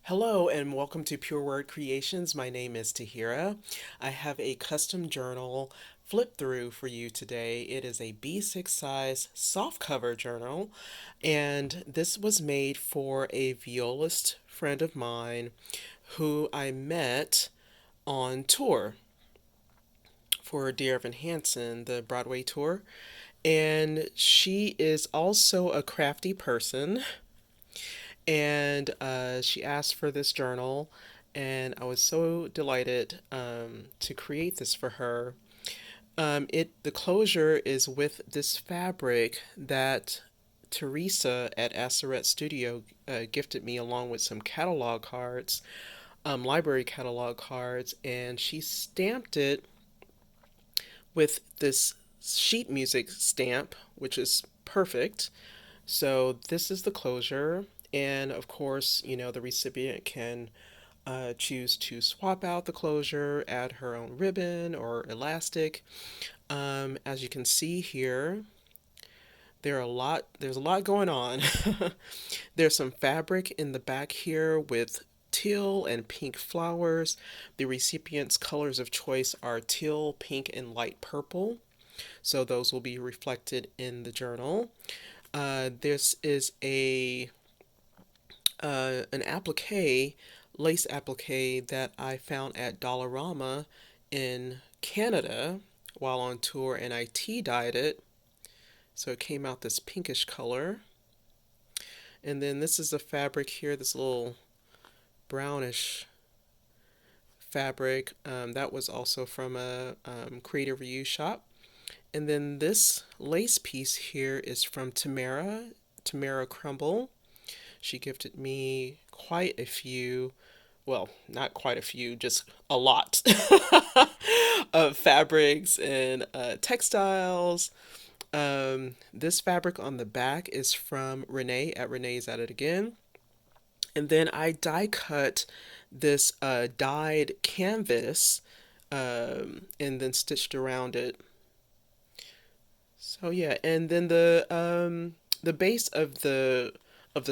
Hello and welcome to Pure Word Creations. My name is Tahira. I have a custom journal flip through for you today. It is a B6 size soft cover journal, and this was made for a violist friend of mine who I met on tour for Dear Evan Hansen, the Broadway tour. And she is also a crafty person, and she asked for this journal, and I was so delighted to create this for her. The closure is with this fabric that Teresa at Asseret Studio gifted me along with some catalog cards, library catalog cards, and she stamped it with this sheet music stamp, which is perfect. So this is the closure. And of course, the recipient can choose to swap out the closure, add her own ribbon or elastic. As you can see here, there's a lot going on. There's some fabric in the back here with teal and pink flowers. The recipient's colors of choice are teal, pink, and light purple. So those will be reflected in the journal. This is a an applique, lace applique that I found at Dollarama in Canada while on tour, and I tea dyed it, so it came out this pinkish color. And then this is the fabric here, this little brownish fabric that was also from a creative reuse shop. And then this lace piece here is from Tamara Crumble. She gifted me quite a few, well, not quite a few, just a lot of fabrics and textiles. This fabric on the back is from Renee at Renee's at It Again. And then I die cut this dyed canvas and then stitched around it. So yeah, and then the base of the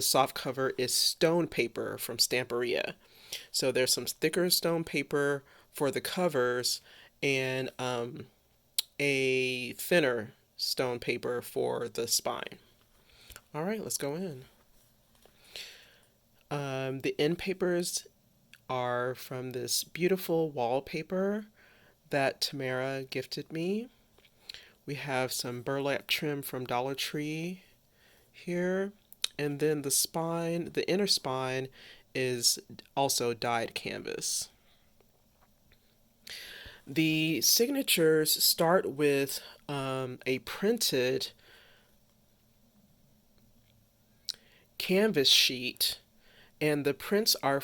soft cover is stone paper from Stamperia. So there's some thicker stone paper for the covers and a thinner stone paper for the spine. All right, let's go in. The end papers are from this beautiful wallpaper that Tamara gifted me. We have some burlap trim from Dollar Tree here. And then the inner spine is also dyed canvas. The signatures start with a printed canvas sheet, and the prints are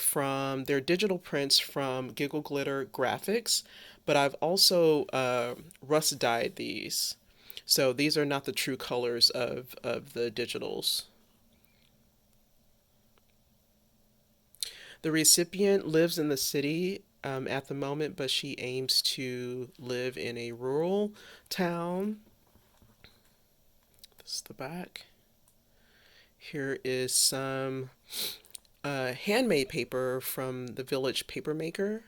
they're digital prints from Giggle Glitter Graphics, but I've also rust dyed these. So these are not the true colors of the digitals. The recipient lives in the city at the moment, but she aims to live in a rural town. This is the back. Here is some handmade paper from the Village Paper Maker.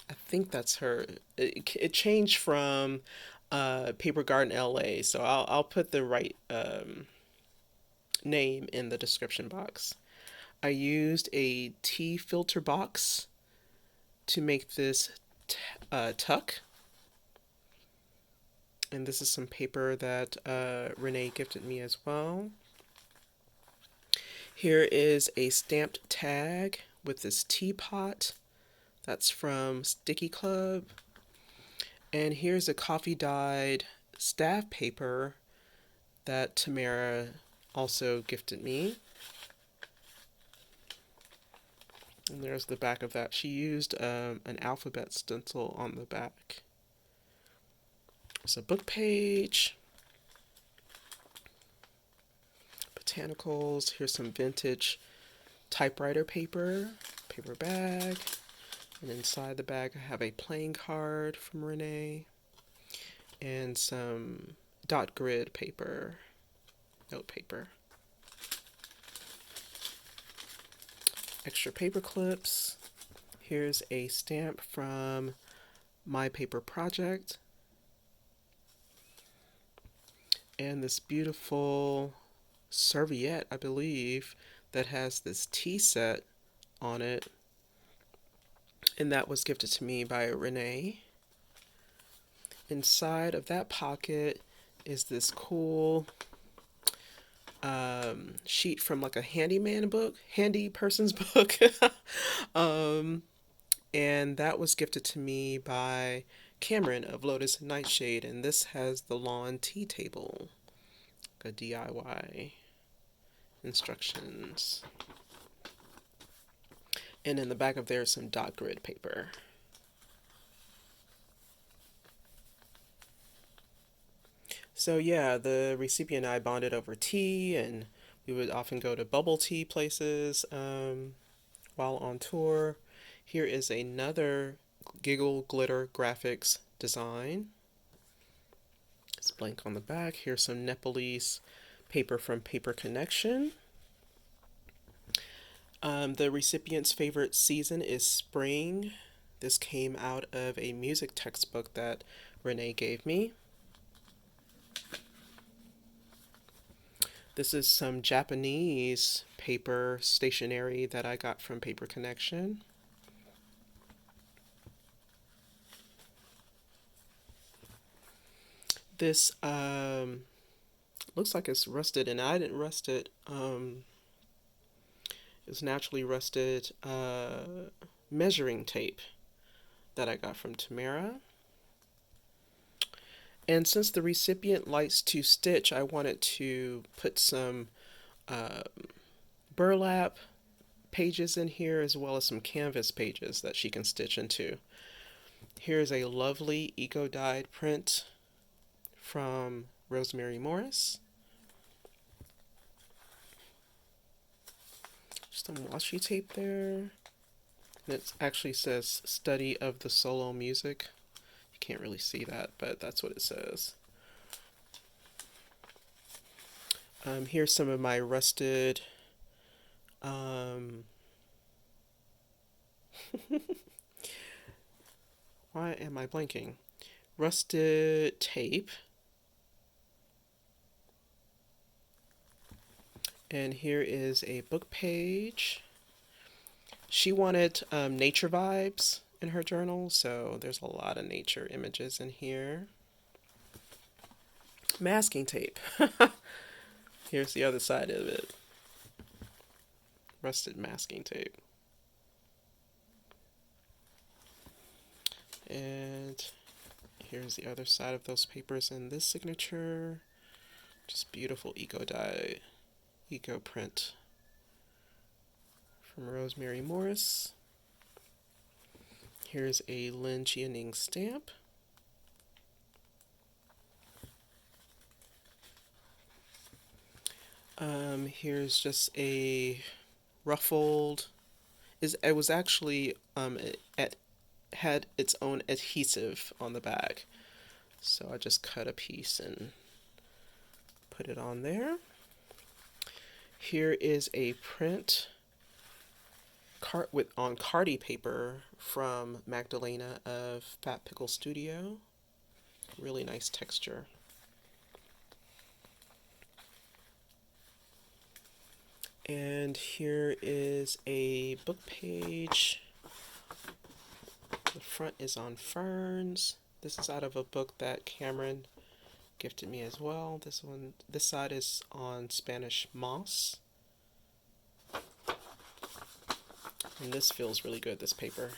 I think that's her. It changed from Paper Garden LA, so I'll put the right name in the description box. I used a tea filter box to make this tuck. And this is some paper that Renee gifted me as well. Here is a stamped tag with this teapot. That's from Sticky Club. And here's a coffee dyed staff paper that Tamara also gifted me. And there's the back of that. She used an alphabet stencil on the back. There's a book page. Botanicals. Here's some vintage typewriter paper. Paper bag. And inside the bag I have a playing card from Renee. And some dot grid paper. Note paper. extra paper clips. Here's a stamp from My Paper Project. And this beautiful serviette, I believe, that has this tea set on it. And that was gifted to me by Renee. Inside of that pocket is this cool sheet from like a handyman book, handy person's book. And that was gifted to me by Cameron of Lotus Nightshade. And this has the lawn tea table, a DIY instructions. And in the back of there is some dot grid paper. So yeah, the recipient and I bonded over tea, and we would often go to bubble tea places while on tour. Here is another Giggle Glitter Graphics design. It's blank on the back. Here's some Nepalese paper from Paper Connection. The recipient's favorite season is spring. This came out of a music textbook that Renee gave me. This is some Japanese paper stationery that I got from Paper Connection. This looks like it's rusted, and I didn't rust it. It's naturally rusted measuring tape that I got from Tamara. And since the recipient likes to stitch, I wanted to put some burlap pages in here, as well as some canvas pages that she can stitch into. Here's a lovely eco-dyed print from Rosemary Morris. Some washi tape there. And it actually says Study of the Solo Music. You can't really see that, but that's what it says. Here's some of my rusted why am I blanking? Rusted tape. And here is a book page. She wanted nature vibes in her journal, so there's a lot of nature images in here. Masking tape. Here's the other side of it. Rusted masking tape. And here's the other side of those papers in this signature. Just beautiful eco-dye, eco print from Rosemary Morris. Here's a Lin Jianing stamp. Here's just a ruffled. It was actually it had its own adhesive on the back, so I just cut a piece and put it on there. Here is a print on Cardi paper from Magdalena of Fat Pickle Studio. Really nice texture. And here is a book page. The front is on ferns. This is out of a book that Cameron gifted me as well. This side is on Spanish moss. And this feels really good, this paper.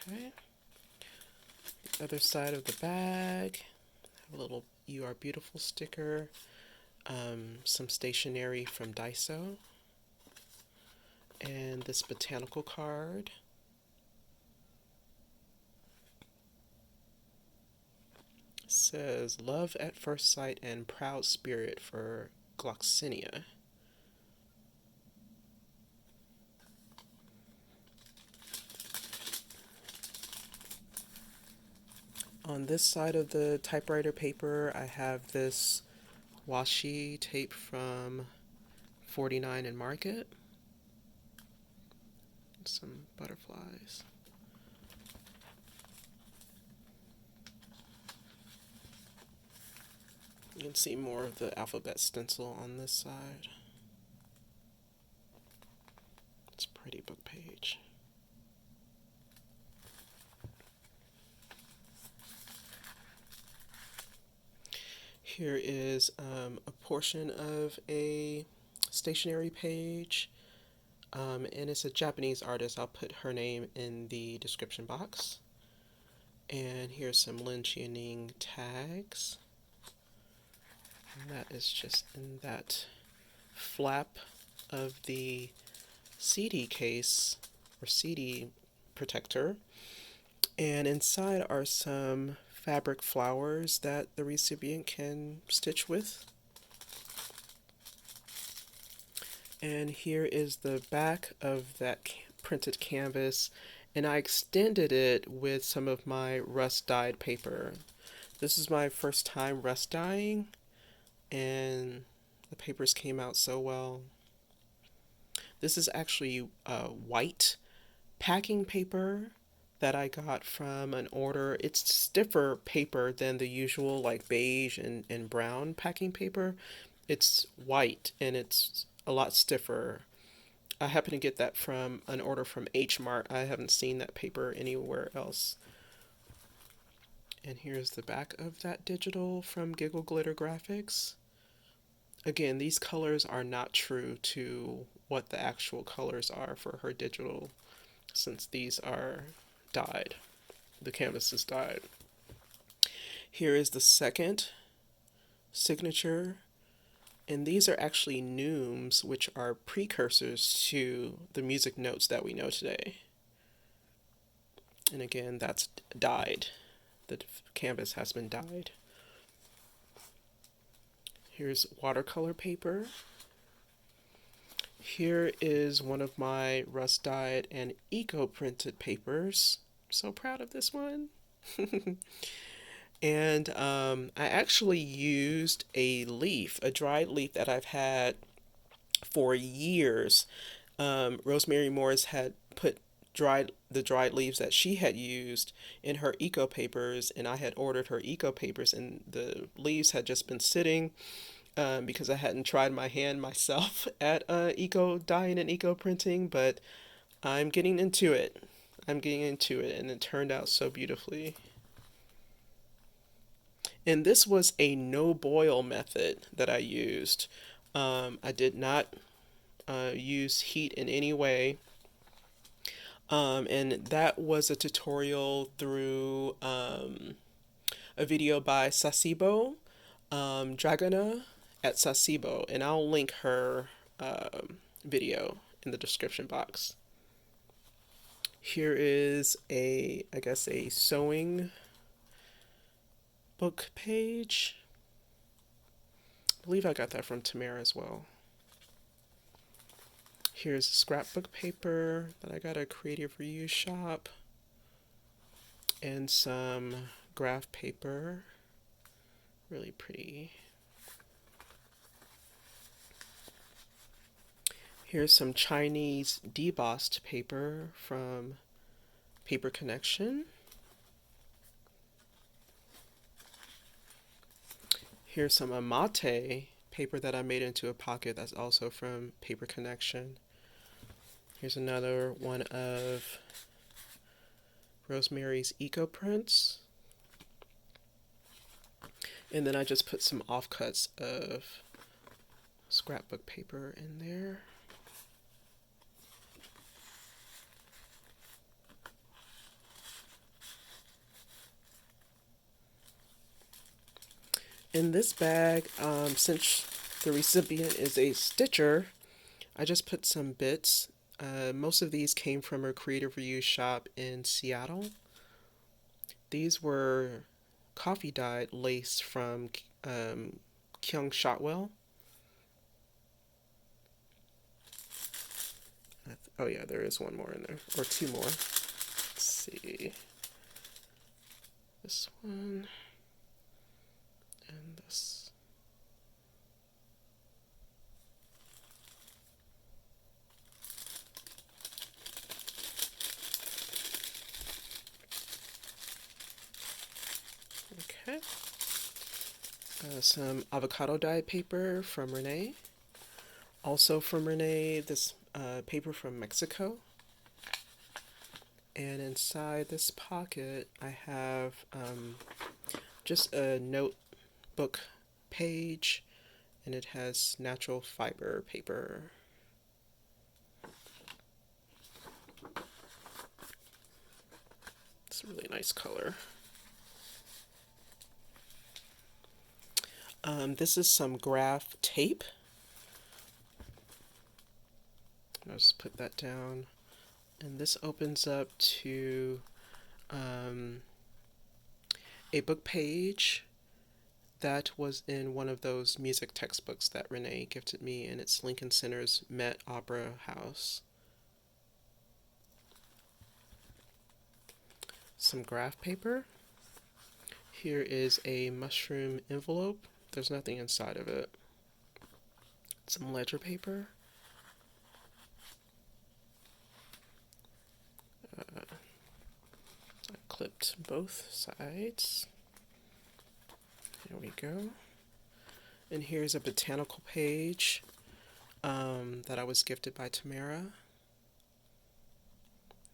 Okay. The other side of the bag, a little "You Are Beautiful" sticker, some stationery from Daiso, and this botanical card. It says "Love at First Sight" and "Proud Spirit" for Gloxinia. On this side of the typewriter paper, I have this washi tape from 49 in Market. Some butterflies. You can see more of the alphabet stencil on this side. It's a pretty book page. Here is a portion of a stationery page, and it's a Japanese artist. I'll put her name in the description box. And here's some Lin Chianing tags. And that is just in that flap of the CD case or CD protector. And inside are some fabric flowers that the recipient can stitch with. And here is the back of that printed canvas, and I extended it with some of my rust dyed paper. This is my first time rust dyeing, and the papers came out so well. This is actually white packing paper that I got from an order. It's stiffer paper than the usual like beige and brown packing paper. It's white and it's a lot stiffer. I happen to get that from an order from H Mart. I haven't seen that paper anywhere else. And here's the back of that digital from Giggle Glitter Graphics. Again, these colors are not true to what the actual colors are for her digital, since these are dyed. The canvas is dyed. Here is the second signature, and these are actually neumes, which are precursors to the music notes that we know today. And again, that's dyed. The canvas has been dyed. Here's watercolor paper. Here is one of my rust dyed and eco printed papers. So proud of this one. And I actually used a leaf, a dried leaf that I've had for years. Rosemary Morris had put the dried leaves that she had used in her eco papers, and I had ordered her eco papers, and the leaves had just been sitting because I hadn't tried my hand myself at eco dyeing and eco printing, but I'm getting into it. And it turned out so beautifully. And this was a no boil method that I used. I did not use heat in any way. And that was a tutorial through a video by Sasibo, Dragona at Sasibo, and I'll link her video in the description box. Here is I guess a sewing book page. I believe I got that from Tamara as well. Here's scrapbook paper that I got at Creative Reuse shop, and some graph paper, really pretty. Here's some Chinese debossed paper from Paper Connection. Here's some amate paper that I made into a pocket that's also from Paper Connection. Here's another one of Rosemary's Eco Prints. And then I just put some offcuts of scrapbook paper in there. In this bag, since the recipient is a stitcher, I just put some bits. Most of these came from a Creative Reuse shop in Seattle. These were coffee dyed lace from Kyung Shotwell. Oh yeah, there is one more in there, or two more. Let's see. This one. And this. Okay. Some avocado-dyed paper from Renee. Also from Renee, this paper from Mexico. And inside this pocket, I have just a notebook page, and it has natural fiber paper. It's a really nice color. This is some graph tape. I'll just put that down. And this opens up to a book page that was in one of those music textbooks that Renee gifted me, and it's Lincoln Center's Met Opera House. Some graph paper. Here is a mushroom envelope. There's nothing inside of it. Some ledger paper. I clipped both sides. There we go. And here's a botanical page that I was gifted by Tamara.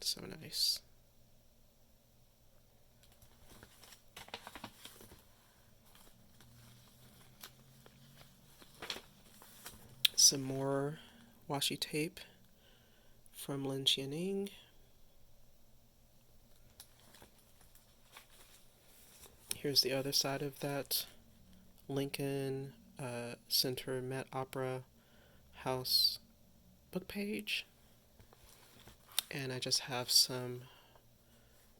So nice. Some more washi tape from Lin Qianing. Here's the other side of that Lincoln Center Met Opera House book page. And I just have some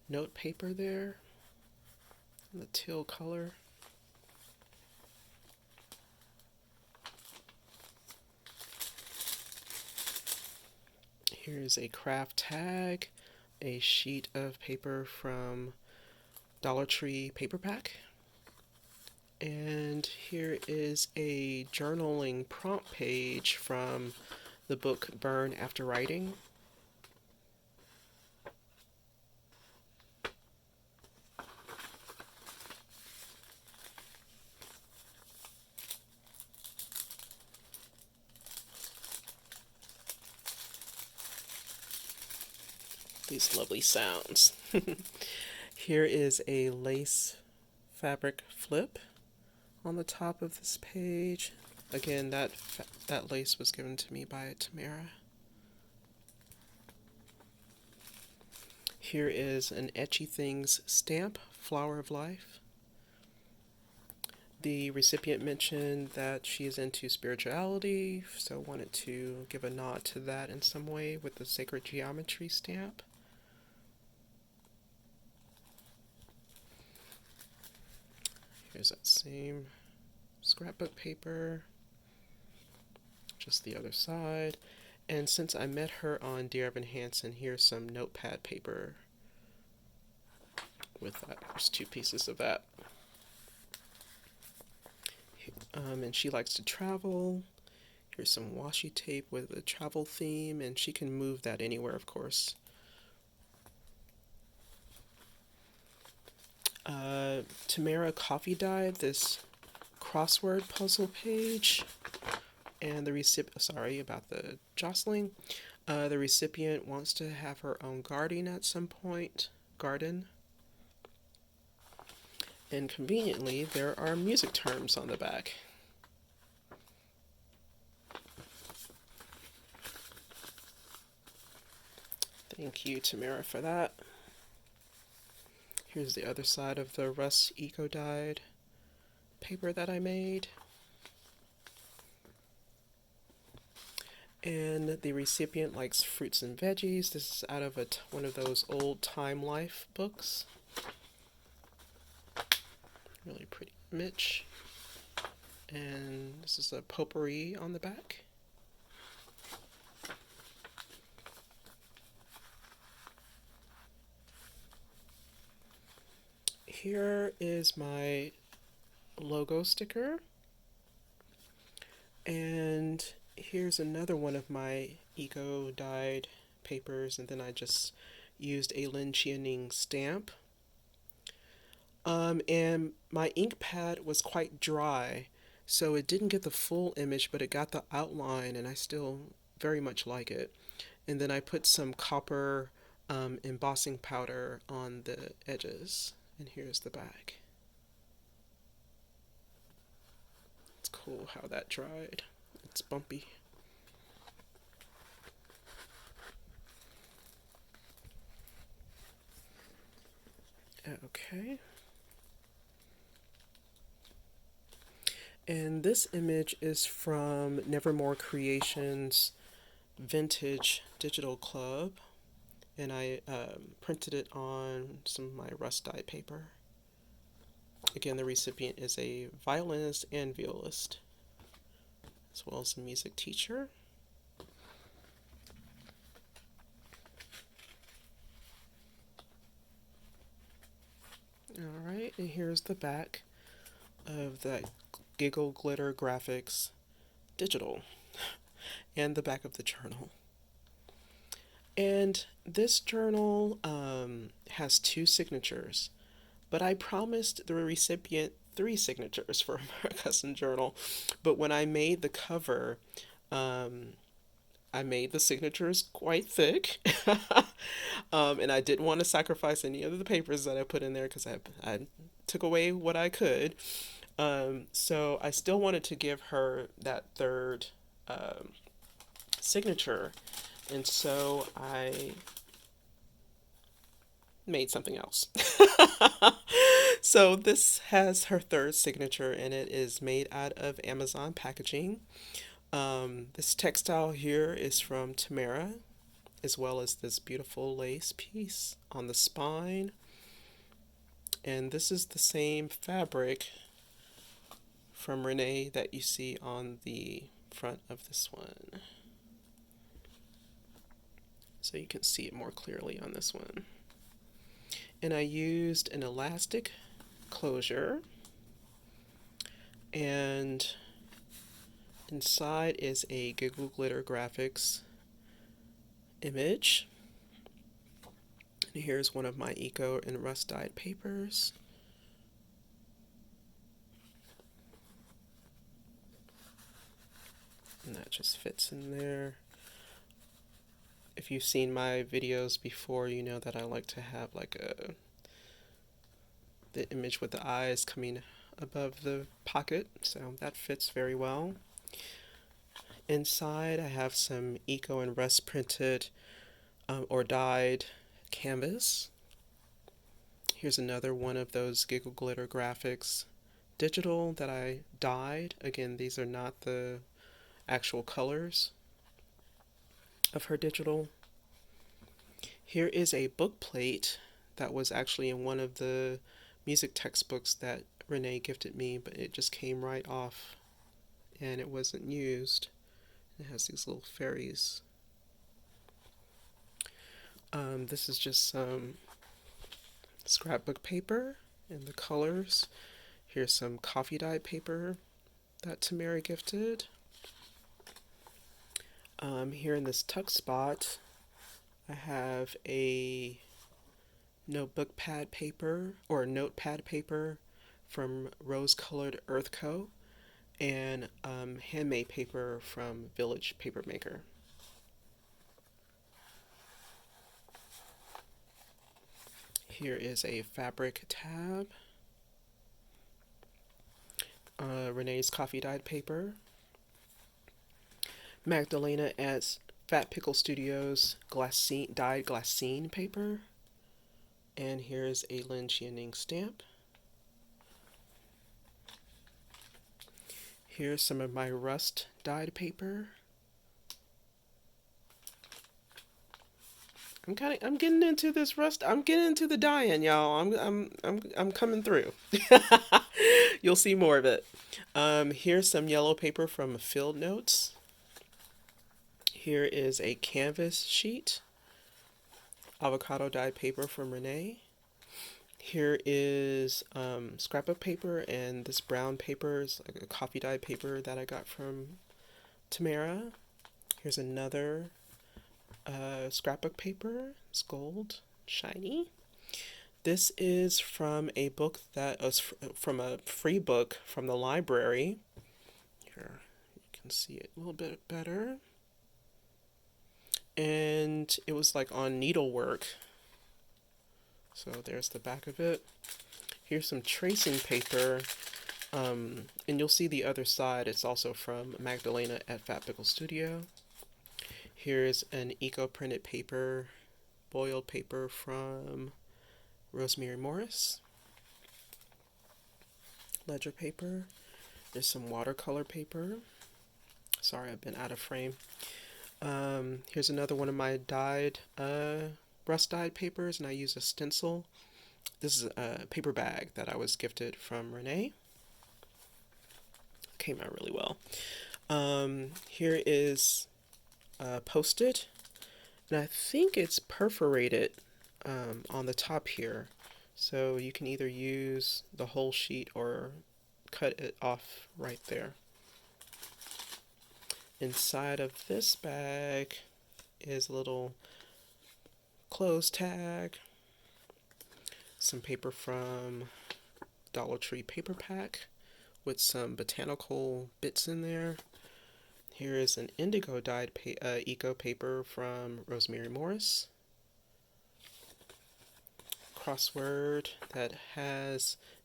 note paper there in the teal color. Here's a craft tag, a sheet of paper from Dollar Tree paper pack. And here is a journaling prompt page from the book Burn After Writing. These lovely sounds. Here is a lace fabric flip on the top of this page. Again, that lace was given to me by Tamara. Here is an Etchy Things stamp, Flower of Life. The recipient mentioned that she is into spirituality, so wanted to give a nod to that in some way with the Sacred Geometry stamp. Here's that same scrapbook paper, just the other side. And since I met her on Dear Evan Hansen, here's some notepad paper with that. There's two pieces of that. And she likes to travel. Here's some washi tape with a travel theme, and she can move that anywhere, of course. Tamara coffee dyed this crossword puzzle page, and the recipient, sorry about the jostling. The recipient wants to have her own garden at some point. And conveniently, there are music terms on the back. Thank you, Tamara, for that. Here's the other side of the Rust Eco-Dyed paper that I made. And the recipient likes fruits and veggies. This is out of one of those old Time Life books. Really pretty image. And this is a potpourri on the back. Here is my logo sticker, and here's another one of my eco-dyed papers, and then I just used a Lin Qianing stamp. And my ink pad was quite dry, so it didn't get the full image, but it got the outline, and I still very much like it. And then I put some copper embossing powder on the edges. And here's the back. It's cool how that dried. It's bumpy. Okay. And this image is from Nevermore Creations Vintage Digital Club. And I printed it on some of my rust dye paper. Again, the recipient is a violinist and violist, as well as a music teacher. All right, and here's the back of that Giggle Glitter Graphics Digital, and the back of the journal. And this journal has two signatures, but I promised the recipient three signatures for my custom journal. But when I made the cover, um, I made the signatures quite thick, and I didn't want to sacrifice any of the papers that I put in there because I took away what I could. So I still wanted to give her that third um, signature, and so I made something else. So this has her third signature, and it is made out of Amazon packaging. This textile here is from Tamara, as well as this beautiful lace piece on the spine. And this is the same fabric from Renee that you see on the front of this one. So you can see it more clearly on this one. And I used an elastic closure, and inside is a Giggle Glitter Graphics image. And here's one of my eco and rust dyed papers. And that just fits in there. If you've seen my videos before, you know that I like to have like the image with the eyes coming above the pocket, so that fits very well. Inside I have some eco and rust printed or dyed canvas. Here's another one of those Giggle Glitter Graphics digital that I dyed. Again, these are not the actual colors of her digital. Here is a book plate that was actually in one of the music textbooks that Renee gifted me, but it just came right off and it wasn't used. It has these little fairies. This is just some scrapbook paper and the colors. Here's some coffee dye paper that Tamara gifted. Here in this tuck spot, I have a notebook pad paper or notepad paper from Rose Colored Earth Co. and handmade paper from Village Papermaker. Here is a fabric tab, Renee's coffee dyed paper, Magdalena at Fat Pickle Studios dyed glassine paper, and here's a Lin Jianing stamp. Here's some of my rust dyed paper. I'm getting into this rust. I'm getting into the dyeing, y'all. I'm coming through. You'll see more of it. Here's some yellow paper from Field Notes. Here is a canvas sheet, avocado-dyed paper from Renee. Here is scrapbook paper, and this brown paper is like a coffee dyed paper that I got from Tamara. Here's another scrapbook paper. It's gold, shiny. This is from a book that was from a free book from the library. Here, you can see it a little bit better. And it was like on needlework. So there's the back of it. Here's some tracing paper. And you'll see the other side. It's also from Magdalena at Fat Pickle Studio. Here's an eco-printed paper, boiled paper from Rosemary Morris. Ledger paper. There's some watercolor paper. Sorry, I've been out of frame. Here's another one of my dyed, rust dyed papers, and I use a stencil. This is a paper bag that I was gifted from Renee. Came out really well. Here is Post-it, and I think it's perforated on the top here, so you can either use the whole sheet or cut it off right there. Inside of this bag is a little clothes tag, some paper from Dollar Tree paper pack with some botanical bits in there. Here is an indigo dyed eco paper from Rosemary Morris. Crossword that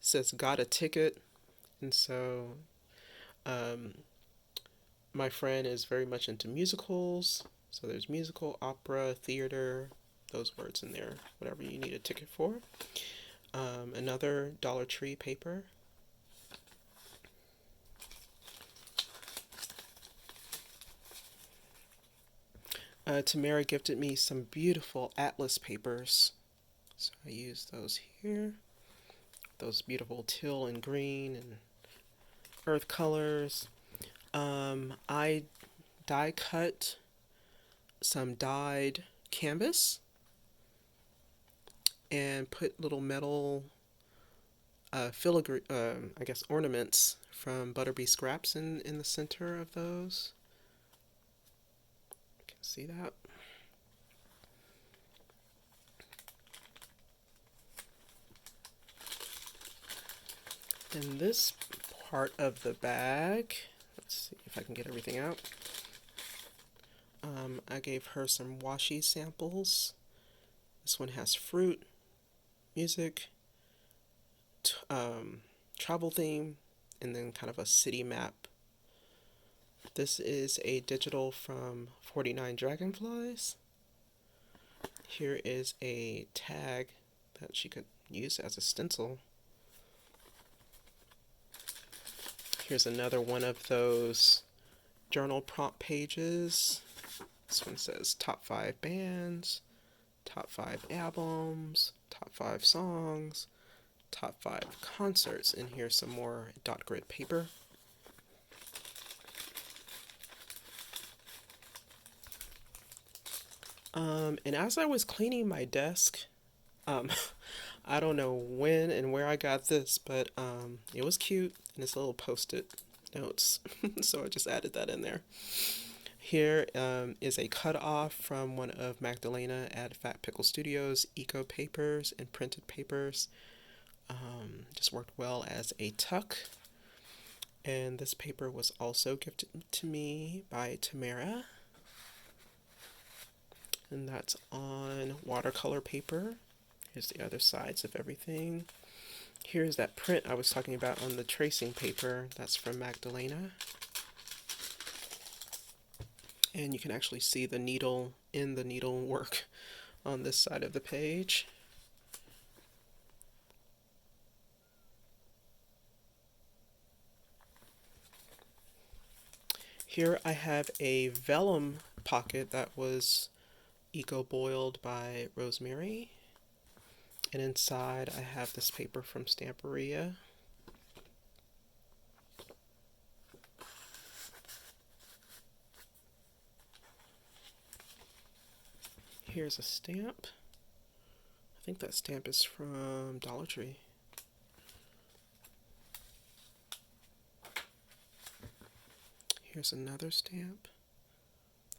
says got a ticket, and so my friend is very much into musicals, so there's musical, opera, theater, those words in there, whatever you need a ticket for. Another Dollar Tree paper. Tamara gifted me some beautiful atlas papers, so I use those here. Those beautiful teal and green and earth colors. I die cut some dyed canvas and put little metal filigree, I guess ornaments from Butterbee Scraps in the center of those. You can see that. In this part of the bag, let's see if I can get everything out. I gave her some washi samples. This one has fruit, music, travel theme, and then kind of a city map. This is a digital from 49 Dragonflies. Here is a tag that she could use as a stencil. Here's another one of those journal prompt pages. This one says top 5 bands, top 5 albums, top 5 songs, top 5 concerts, and here's some more dot grid paper. And as I was cleaning my desk, I don't know when and where I got this, but it was cute, and it's little post-it notes, so I just added that in there. Here is a cut-off from one of Magdalena at Fat Pickle Studios eco papers and printed papers. Just worked well as a tuck. And this paper was also gifted to me by Tamara. And that's on watercolor paper. Here's the other sides of everything. Here's that print I was talking about on the tracing paper. That's from Magdalena. And you can actually see the needle in the needlework on this side of the page. Here I have a vellum pocket that was eco-boiled by Rosemary. And inside I have this paper from Stamperia. Here's a stamp. I think that stamp is from Dollar Tree. Here's another stamp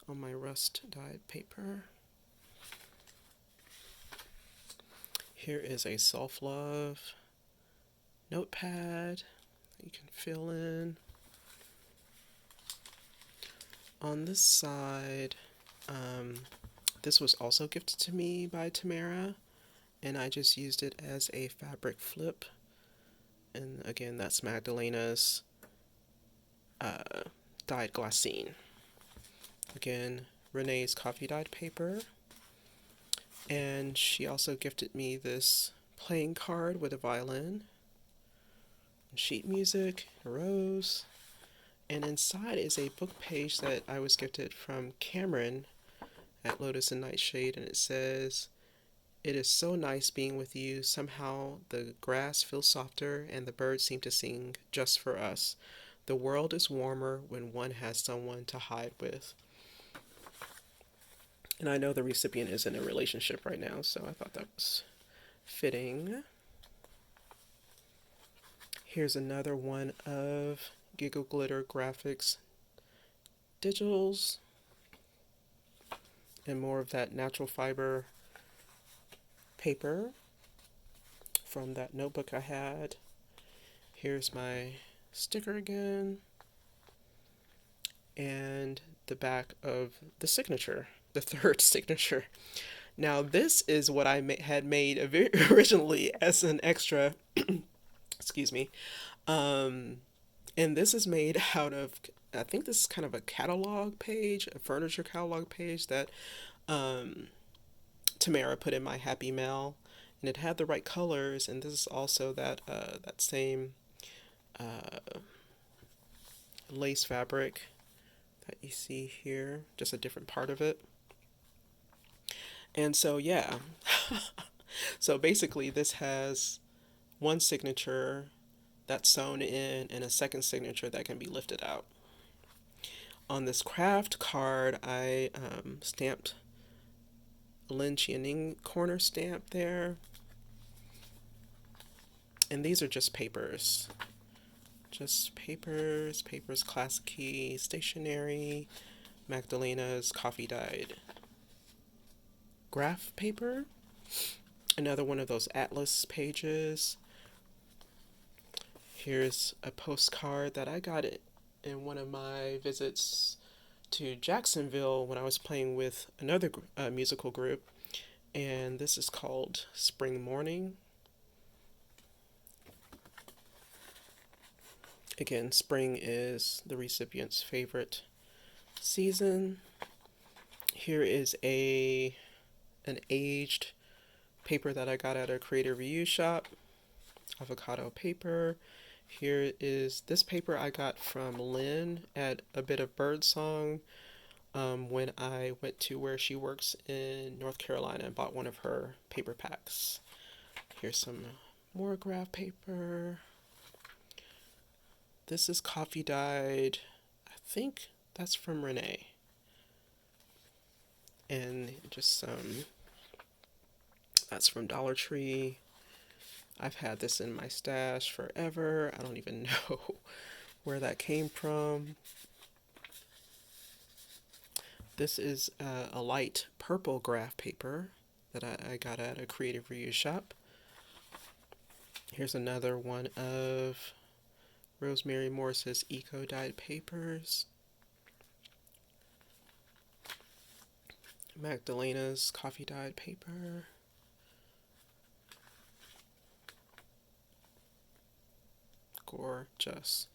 on my rust dyed paper. Here is a self-love notepad that you can fill in. On this side, this was also gifted to me by Tamara, and I just used it as a fabric flip. And again, that's Magdalena's dyed glassine. Again, Renee's coffee dyed paper. And she also gifted me this playing card with a violin, sheet music, a rose, and inside is a book page that I was gifted from Cameron at Lotus and Nightshade, and it says, "It is so nice being with you. Somehow the grass feels softer and the birds seem to sing just for us. The world is warmer when one has someone to hide with." And I know the recipient is in a relationship right now, so I thought that was fitting. Here's another one of Giggle Glitter Graphics digitals and more of that natural fiber paper from that notebook I had. Here's my sticker again, and the back of the signature, the third signature. Now this is what I had made originally as an extra, excuse me, and this is made out of, I think this is kind of a catalog page, a furniture catalog page that Tamara put in my Happy Mail, and it had the right colors, and this is also that same lace fabric that you see here, just a different part of it. And so yeah, so basically this has one signature that's sewn in and a second signature that can be lifted out. On this craft card, I stamped Lin Chianing corner stamp there. And these are just papers. Just papers, Classic Key, stationery, Magdalena's coffee dyed graph paper. Another one of those atlas pages. Here's a postcard that I got it in one of my visits to Jacksonville when I was playing with another musical group, and this is called Spring Morning. Again, spring is the recipient's favorite season. Here is an aged paper that I got at a creative reuse shop, avocado paper. Here is this paper I got from Lynn at A Bit of Birdsong when I went to where she works in North Carolina and bought one of her paper packs. Here's some more graph paper. This is coffee dyed. I think that's from Renee. And just some, that's from Dollar Tree. I've had this in my stash forever. I don't even know where that came from. This is a light purple graph paper that I got at a creative reuse shop. Here's another one of Rosemary Morris's eco-dyed papers. Magdalena's coffee dyed paper. Gorgeous.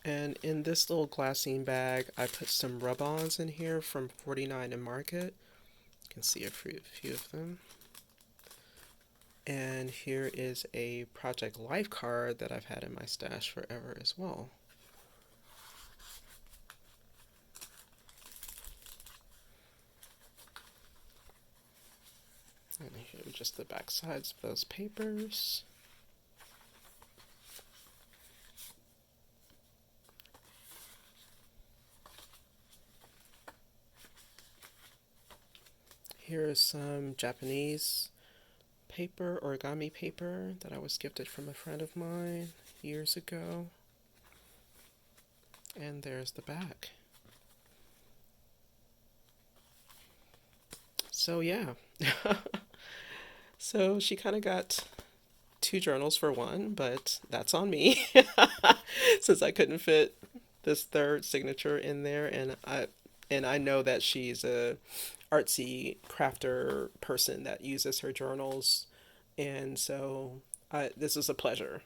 And in this little glassine bag, I put some rub-ons in here from 49 and Market. You can see a few of them. And here is a Project Life card that I've had in my stash forever as well. And here are just the back sides of those papers. Here is some Japanese paper, origami paper, that I was gifted from a friend of mine years ago. And there's the back. So yeah. So she kind of got two journals for one, but that's on me since I couldn't fit this third signature in there, and I know that she's a artsy crafter person that uses her journals, and so this is a pleasure.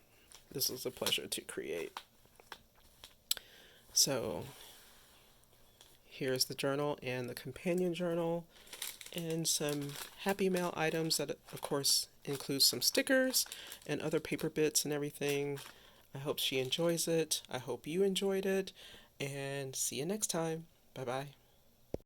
This is a pleasure to create. So here's the journal and the companion journal and some happy mail items that of course includes some stickers and other paper bits and everything. I hope she enjoys it. I hope you enjoyed it, and see you next time. Bye bye.